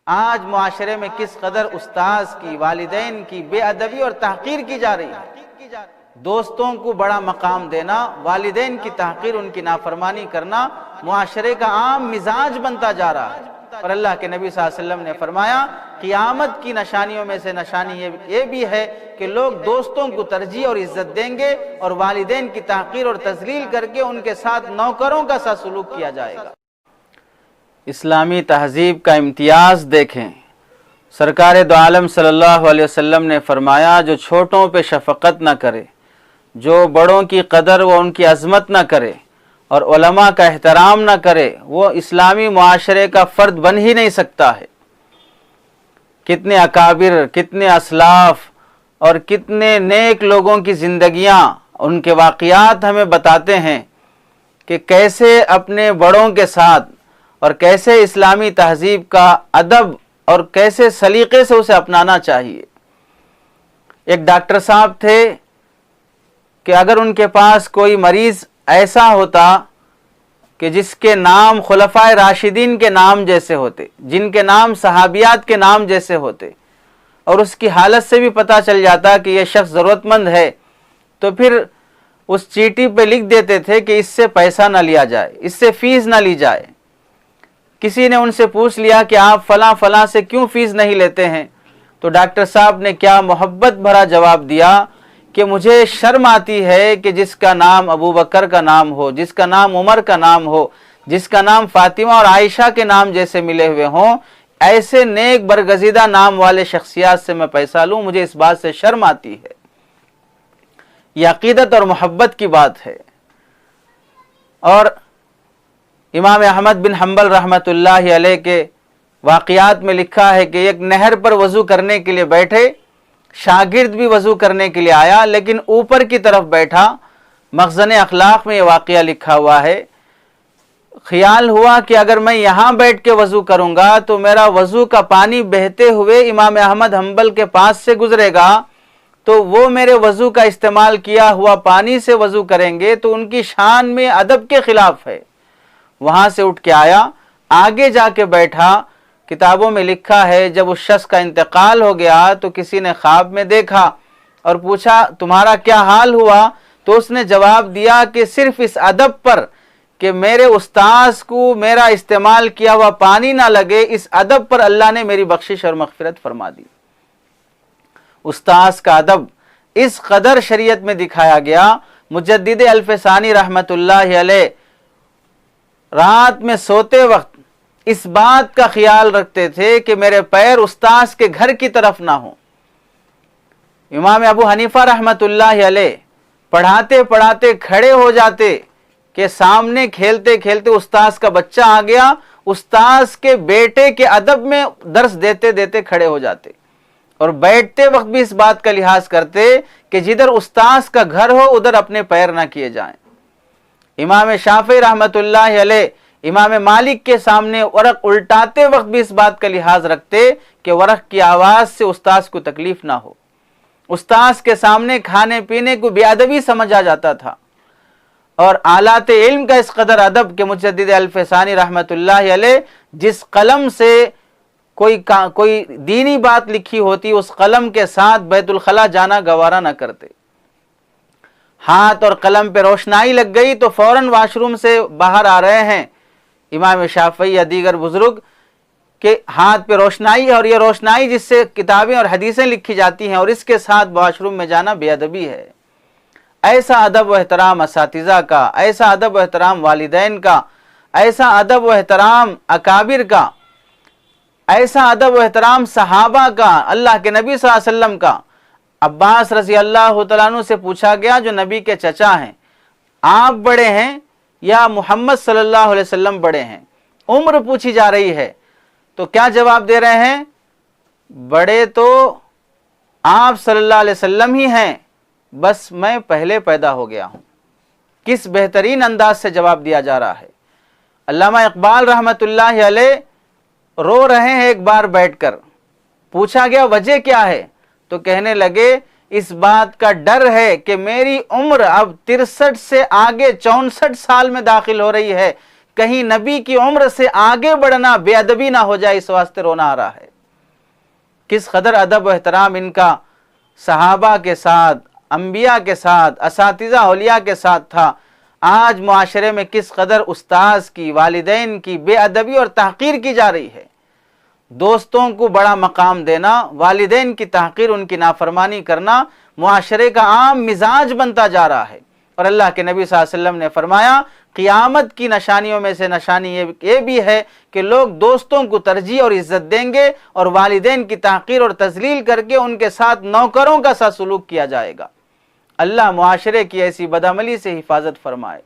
آج معاشرے میں کس قدر استاذ کی، والدین کی بے ادبی اور تحقیر کی جا رہی ہے۔ دوستوں کو بڑا مقام دینا، والدین کی تحقیر، ان کی نافرمانی کرنا معاشرے کا عام مزاج بنتا جا رہا ہے۔ اور اللہ کے نبی صلی اللہ علیہ وسلم نے فرمایا قیامت کی نشانیوں میں سے نشانی یہ بھی ہے کہ لوگ دوستوں کو ترجیح اور عزت دیں گے اور والدین کی تحقیر اور تذلیل کر کے ان کے ساتھ نوکروں کا سا سلوک کیا جائے گا۔ اسلامی تہذیب کا امتیاز دیکھیں۔ سرکار دو عالم صلی اللہ علیہ وسلم نے فرمایا جو چھوٹوں پہ شفقت نہ کرے، جو بڑوں کی قدر و ان کی عظمت نہ کرے اور علماء کا احترام نہ کرے، وہ اسلامی معاشرے کا فرد بن ہی نہیں سکتا ہے۔ کتنے اکابر، کتنے اسلاف اور کتنے نیک لوگوں کی زندگیاں، ان کے واقعات ہمیں بتاتے ہیں کہ کیسے اپنے بڑوں کے ساتھ اور کیسے اسلامی تہذیب کا ادب اور کیسے سلیقے سے اسے اپنانا چاہیے۔ ایک ڈاکٹر صاحب تھے کہ اگر ان کے پاس کوئی مریض ایسا ہوتا کہ جس کے نام خلفائے راشدین کے نام جیسے ہوتے، جن کے نام صحابیات کے نام جیسے ہوتے، اور اس کی حالت سے بھی پتہ چل جاتا کہ یہ شخص ضرورت مند ہے، تو پھر اس چیٹی پہ لکھ دیتے تھے کہ اس سے پیسہ نہ لیا جائے، اس سے فیس نہ لی جائے۔ کسی نے ان سے پوچھ لیا کہ آپ فلاں فلاں سے کیوں فیس نہیں لیتے ہیں؟ تو ڈاکٹر صاحب نے کیا محبت بھرا جواب دیا کہ مجھے شرم آتی ہے کہ جس کا نام ابو بکر کا نام ہو، جس کا نام عمر کا نام ہو، جس کا نام فاطمہ اور عائشہ کے نام جیسے ملے ہوئے ہوں، ایسے نیک برگزیدہ نام والے شخصیات سے میں پیسہ لوں، مجھے اس بات سے شرم آتی ہے۔ یہ عقیدت اور محبت کی بات ہے۔ اور امام احمد بن حنبل رحمۃ اللہ علیہ کے واقعات میں لکھا ہے کہ ایک نہر پر وضو کرنے کے لیے بیٹھے، شاگرد بھی وضو کرنے کے لیے آیا لیکن اوپر کی طرف بیٹھا۔ مخزن اخلاق میں یہ واقعہ لکھا ہوا ہے۔ خیال ہوا کہ اگر میں یہاں بیٹھ کے وضو کروں گا تو میرا وضو کا پانی بہتے ہوئے امام احمد حنبل کے پاس سے گزرے گا، تو وہ میرے وضو کا استعمال کیا ہوا پانی سے وضو کریں گے تو ان کی شان میں ادب کے خلاف ہے۔ وہاں سے اٹھ کے آیا، آگے جا کے بیٹھا۔ کتابوں میں لکھا ہے جب اس شخص کا انتقال ہو گیا تو کسی نے خواب میں دیکھا اور پوچھا تمہارا کیا حال ہوا؟ تو اس نے جواب دیا کہ صرف اس ادب پر کہ میرے استاذ کو میرا استعمال کیا ہوا پانی نہ لگے، اس ادب پر اللہ نے میری بخشش اور مغفرت فرما دی۔ استاذ کا ادب اس قدر شریعت میں دکھایا گیا۔ مجدد الفسانی رحمت اللہ علیہ رات میں سوتے وقت اس بات کا خیال رکھتے تھے کہ میرے پیر استاذ کے گھر کی طرف نہ ہوں۔ امام ابو حنیفہ رحمت اللہ علیہ پڑھاتے پڑھاتے کھڑے ہو جاتے کہ سامنے کھیلتے کھیلتے استاذ کا بچہ آ گیا، استاذ کے بیٹے کے ادب میں درس دیتے دیتے کھڑے ہو جاتے، اور بیٹھتے وقت بھی اس بات کا لحاظ کرتے کہ جدھر استاذ کا گھر ہو ادھر اپنے پیر نہ کیے جائیں۔ امام شافعی رحمت اللہ علیہ امام مالک کے سامنے ورق الٹاتے وقت بھی اس بات کا لحاظ رکھتے کہ ورق کی آواز سے استاذ کو تکلیف نہ ہو۔ استاذ کے سامنے کھانے پینے کو بے ادبی سمجھا جاتا تھا، اور آلات علم کا اس قدر ادب کہ مجدد الفسانی رحمت اللہ علیہ جس قلم سے کوئی دینی بات لکھی ہوتی اس قلم کے ساتھ بیت الخلا جانا گوارا نہ کرتے۔ ہاتھ اور قلم پہ روشنائی لگ گئی تو فوراً واش روم سے باہر آ رہے ہیں امام شافعی یا دیگر بزرگ کہ ہاتھ پہ روشنائی ہے، اور یہ روشنائی جس سے کتابیں اور حدیثیں لکھی جاتی ہیں، اور اس کے ساتھ واش روم میں جانا بے ادبی ہے۔ ایسا ادب و احترام اساتذہ کا، ایسا ادب و احترام والدین کا، ایسا ادب و احترام اکابر کا، ایسا ادب و احترام صحابہ کا، اللہ کے نبی صلی اللہ علیہ وسلم کا۔ عباس رضی اللہ تعالیٰ عنہ سے پوچھا گیا جو نبی کے چچا ہیں، آپ بڑے ہیں یا محمد صلی اللہ علیہ وسلم بڑے ہیں؟ عمر پوچھی جا رہی ہے تو کیا جواب دے رہے ہیں؟ بڑے تو آپ صلی اللہ علیہ وسلم ہی ہیں، بس میں پہلے پیدا ہو گیا ہوں۔ کس بہترین انداز سے جواب دیا جا رہا ہے۔ علامہ اقبال رحمت اللہ علیہ رو رہے ہیں ایک بار بیٹھ کر، پوچھا گیا وجہ کیا ہے تو کہنے لگے اس بات کا ڈر ہے کہ میری عمر اب 63 سے آگے 64 سال میں داخل ہو رہی ہے، کہیں نبی کی عمر سے آگے بڑھنا بے ادبی نہ ہو جائے، اس واسطے رونا آ رہا ہے۔ کس قدر ادب و احترام ان کا صحابہ کے ساتھ، انبیاء کے ساتھ، اساتذہ اولیاء کے ساتھ تھا، آج معاشرے میں کس قدر استاذ کی، والدین کی بے ادبی اور تحقیر کی جا رہی ہے۔ دوستوں کو بڑا مقام دینا، والدین کی تحقیر، ان کی نافرمانی کرنا معاشرے کا عام مزاج بنتا جا رہا ہے۔ اور اللہ کے نبی صلی اللہ علیہ وسلم نے فرمایا قیامت کی نشانیوں میں سے نشانی یہ بھی ہے کہ لوگ دوستوں کو ترجیح اور عزت دیں گے اور والدین کی تحقیر اور تذلیل کر کے ان کے ساتھ نوکروں کا سا سلوک کیا جائے گا۔ اللہ معاشرے کی ایسی بدعملی سے حفاظت فرمائے۔